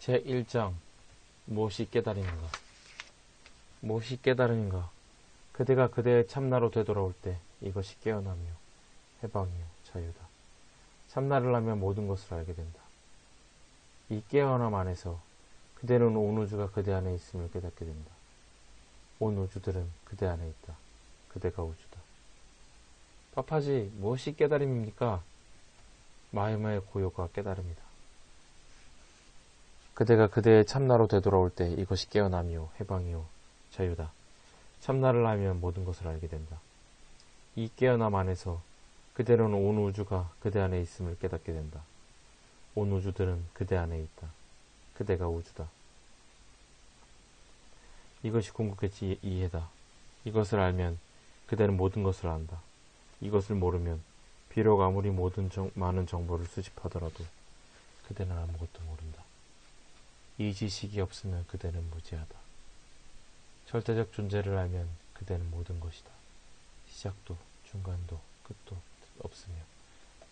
제1장 무엇이 깨달음인가? 무엇이 깨달음인가? 그대가 그대의 참나로 되돌아올 때 이것이 깨어남이요 해방이요 자유다. 참나를 하면 모든 것을 알게 된다. 이 깨어남 안에서 그대는 온 우주가 그대 안에 있음을 깨닫게 된다. 온 우주들은 그대 안에 있다. 그대가 우주다. 파파지, 무엇이 깨달음입니까? 마이마의 고요가 깨달음이다. 그대가 그대의 참나로 되돌아올 때 이것이 깨어남이요 해방이요 자유다. 참나를 하면 모든 것을 알게 된다. 이 깨어남 안에서 그대는 온 우주가 그대 안에 있음을 깨닫게 된다. 온 우주들은 그대 안에 있다. 그대가 우주다. 이것이 궁극의 이해다. 이것을 알면 그대는 모든 것을 안다. 이것을 모르면 비록 아무리 많은 정보를 수집하더라도 그대는 아무것도 모른다. 이 지식이 없으면 그대는 무지하다. 절대적 존재를 알면 그대는 모든 것이다. 시작도 중간도 끝도 없으며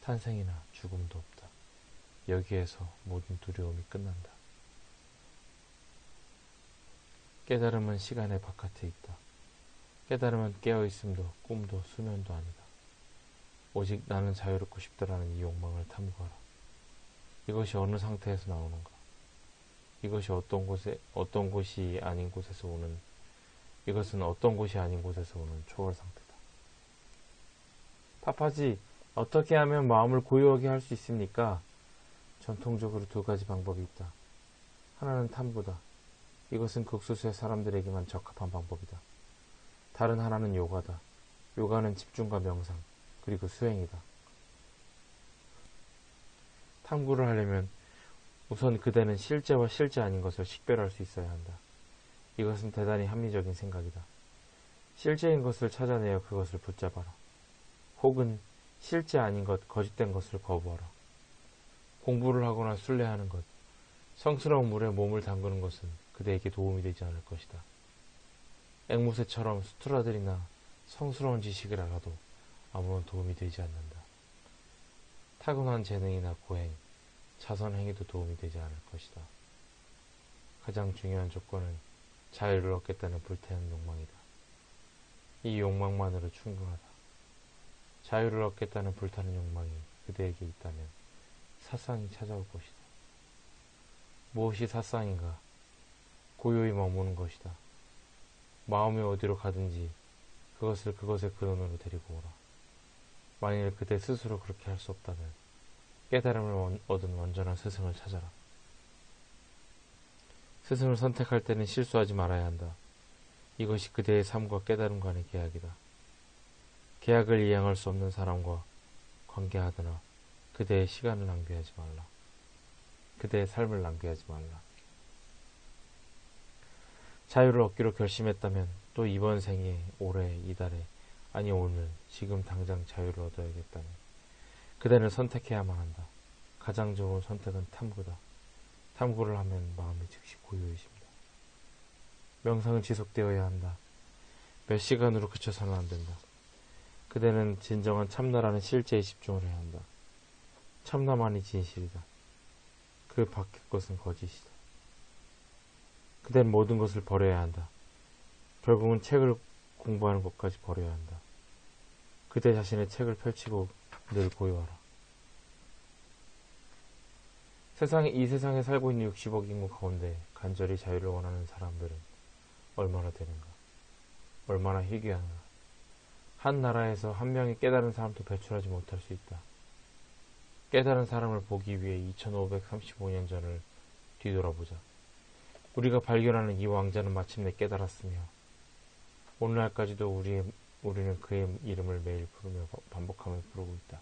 탄생이나 죽음도 없다. 여기에서 모든 두려움이 끝난다. 깨달음은 시간의 바깥에 있다. 깨달음은 깨어있음도 꿈도 수면도 아니다. 오직 나는 자유롭고 싶다라는 이 욕망을 탐구하라. 이것이 어느 상태에서 나오는가? 이것은 어떤 곳이 아닌 곳에서 오는 초월 상태다. 파파지, 어떻게 하면 마음을 고요하게 할 수 있습니까? 전통적으로 두 가지 방법이 있다. 하나는 탐구다. 이것은 극소수의 사람들에게만 적합한 방법이다. 다른 하나는 요가다. 요가는 집중과 명상, 그리고 수행이다. 탐구를 하려면 우선 그대는 실제와 실제 아닌 것을 식별할 수 있어야 한다. 이것은 대단히 합리적인 생각이다. 실제인 것을 찾아내어 그것을 붙잡아라. 혹은 실제 아닌 것, 거짓된 것을 거부하라. 공부를 하거나 순례하는 것, 성스러운 물에 몸을 담그는 것은 그대에게 도움이 되지 않을 것이다. 앵무새처럼 수트라들이나 성스러운 지식을 알아도 아무런 도움이 되지 않는다. 타고난 재능이나 고행, 자선행위도 도움이 되지 않을 것이다. 가장 중요한 조건은 자유를 얻겠다는 불태우는 욕망이다. 이 욕망만으로 충분하다. 자유를 얻겠다는 불타는 욕망이 그대에게 있다면 사상이 찾아올 것이다. 무엇이 사상인가? 고요히 머무는 것이다. 마음이 어디로 가든지 그것을 그것의 근원으로 데리고 오라. 만일 그대 스스로 그렇게 할 수 없다면 깨달음을 얻은 완전한 스승을 찾아라. 스승을 선택할 때는 실수하지 말아야 한다. 이것이 그대의 삶과 깨달음 간의 계약이다. 계약을 이행할 수 없는 사람과 관계하거나 그대의 시간을 낭비하지 말라. 그대의 삶을 낭비하지 말라. 자유를 얻기로 결심했다면 또 이번 생에, 올해, 이달에, 아니 오늘, 지금 당장 자유를 얻어야겠다면 그대는 선택해야만 한다. 가장 좋은 선택은 탐구다. 탐구를 하면 마음이 즉시 고요해집니다. 명상은 지속되어야 한다. 몇 시간으로 그쳐서는 안 된다. 그대는 진정한 참나라는 실제에 집중을 해야 한다. 참나만이 진실이다. 그 밖의 것은 거짓이다. 그대는 모든 것을 버려야 한다. 결국은 책을 공부하는 것까지 버려야 한다. 그대 자신의 책을 펼치고 늘 고요하라. 이 세상에 살고 있는 60억 인구 가운데 간절히 자유를 원하는 사람들은 얼마나 되는가? 얼마나 희귀한가? 한 나라에서 한 명의 깨달은 사람도 배출하지 못할 수 있다. 깨달은 사람을 보기 위해 2535년 전을 뒤돌아보자. 우리가 발견하는 이 왕자는 마침내 깨달았으며 오늘날까지도 우리는 그의 이름을 매일 부르며 반복하며 부르고 있다.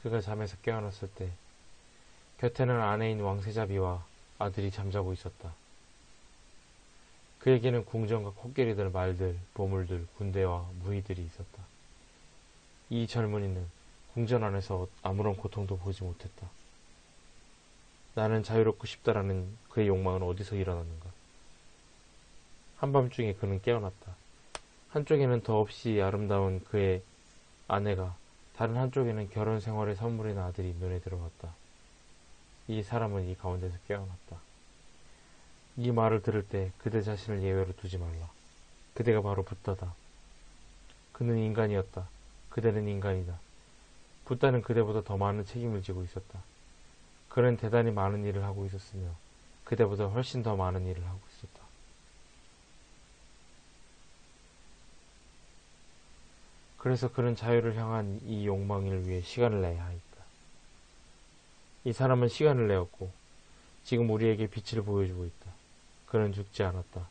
그가 잠에서 깨어났을 때 곁에는 아내인 왕세자비와 아들이 잠자고 있었다. 그에게는 궁전과 코끼리들, 말들, 보물들, 군대와 무희들이 있었다. 이 젊은이는 궁전 안에서 아무런 고통도 보지 못했다. 나는 자유롭고 싶다라는 그의 욕망은 어디서 일어났는가? 한밤중에 그는 깨어났다. 한쪽에는 더없이 아름다운 그의 아내가, 다른 한쪽에는 결혼 생활에 선물인 아들이 눈에 들어왔다. 이 사람은 이 가운데서 깨어났다. 이 말을 들을 때 그대 자신을 예외로 두지 말라. 그대가 바로 붓다다. 그는 인간이었다. 그대는 인간이다. 붓다는 그대보다 더 많은 책임을 지고 있었다. 그는 대단히 많은 일을 하고 있었으며 그대보다 훨씬 더 많은 일을 하고 있었다. 그래서 그는 자유를 향한 이 욕망을 위해 시간을 내야 했다. 이 사람은 시간을 내었고 지금 우리에게 빛을 보여주고 있다. 그는 죽지 않았다.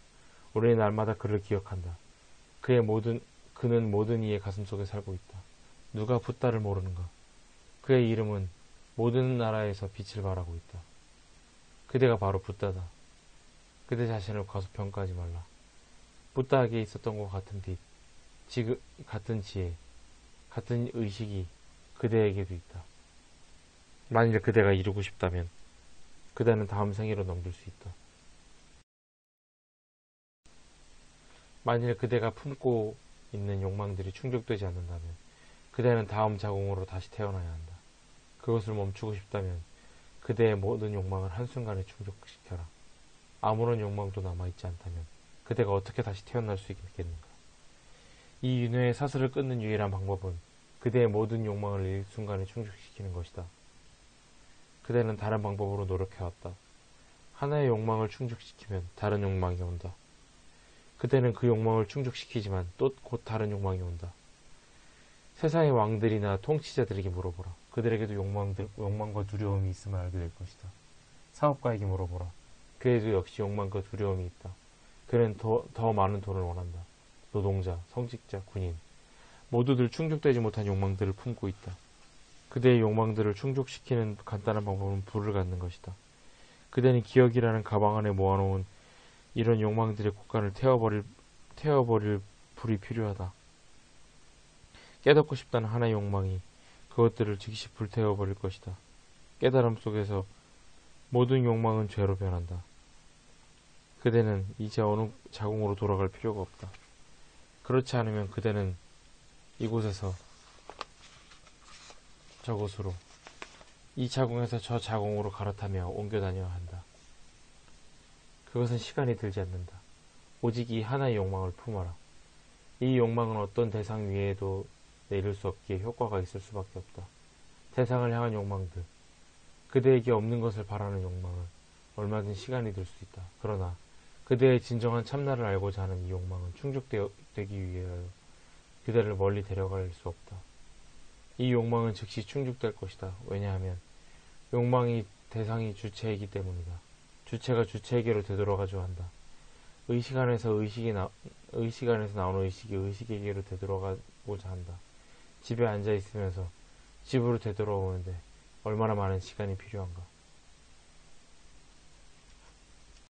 우리는 날마다 그를 기억한다. 그는 모든 이의 가슴속에 살고 있다. 누가 붓다를 모르는가? 그의 이름은 모든 나라에서 빛을 발하고 있다. 그대가 바로 붓다다. 그대 자신을 과소평가하지 말라. 붓다에게 있었던 것 같은 빛, 같은 지혜, 같은 의식이 그대에게도 있다. 만일 그대가 이루고 싶다면 그대는 다음 생애로 넘길 수 있다. 만일 그대가 품고 있는 욕망들이 충족되지 않는다면 그대는 다음 자궁으로 다시 태어나야 한다. 그것을 멈추고 싶다면 그대의 모든 욕망을 한순간에 충족시켜라. 아무런 욕망도 남아있지 않다면 그대가 어떻게 다시 태어날 수 있겠는가? 이 윤회의 사슬을 끊는 유일한 방법은 그대의 모든 욕망을 일순간에 충족시키는 것이다. 그대는 다른 방법으로 노력해왔다. 하나의 욕망을 충족시키면 다른 욕망이 온다. 그대는 그 욕망을 충족시키지만 또 곧 다른 욕망이 온다. 세상의 왕들이나 통치자들에게 물어보라. 그들에게도 욕망과 두려움이 있음을 알게 될 것이다. 사업가에게 물어보라. 그에도 역시 욕망과 두려움이 있다. 그는 더 많은 돈을 원한다. 노동자, 성직자, 군인 모두들 충족되지 못한 욕망들을 품고 있다. 그대의 욕망들을 충족시키는 간단한 방법은 불을 갖는 것이다. 그대는 기억이라는 가방 안에 모아놓은 이런 욕망들의 곳간을 태워버릴 불이 필요하다. 깨닫고 싶다는 하나의 욕망이 그것들을 즉시 불태워버릴 것이다. 깨달음 속에서 모든 욕망은 죄로 변한다. 그대는 이제 어느 자궁으로 돌아갈 필요가 없다. 그렇지 않으면 그대는 이곳에서 저곳으로, 이 자궁에서 저 자궁으로 갈아타며 옮겨 다녀야 한다. 그것은 시간이 들지 않는다. 오직 이 하나의 욕망을 품어라. 이 욕망은 어떤 대상 위에도 내릴 수 없기에 효과가 있을 수밖에 없다. 대상을 향한 욕망들, 그대에게 없는 것을 바라는 욕망은 얼마든 시간이 들 수 있다. 그러나 그대의 진정한 참나를 알고자 하는 이 욕망은 충족되기 위하여 그대를 멀리 데려갈 수 없다. 이 욕망은 즉시 충족될 것이다. 왜냐하면 욕망이 대상이 주체이기 때문이다. 주체가 주체에게로 되돌아가줘야 한다. 의식 안에서 나오는 의식이 의식에게로 되돌아가고자 한다. 집에 앉아 있으면서 집으로 되돌아오는데 얼마나 많은 시간이 필요한가.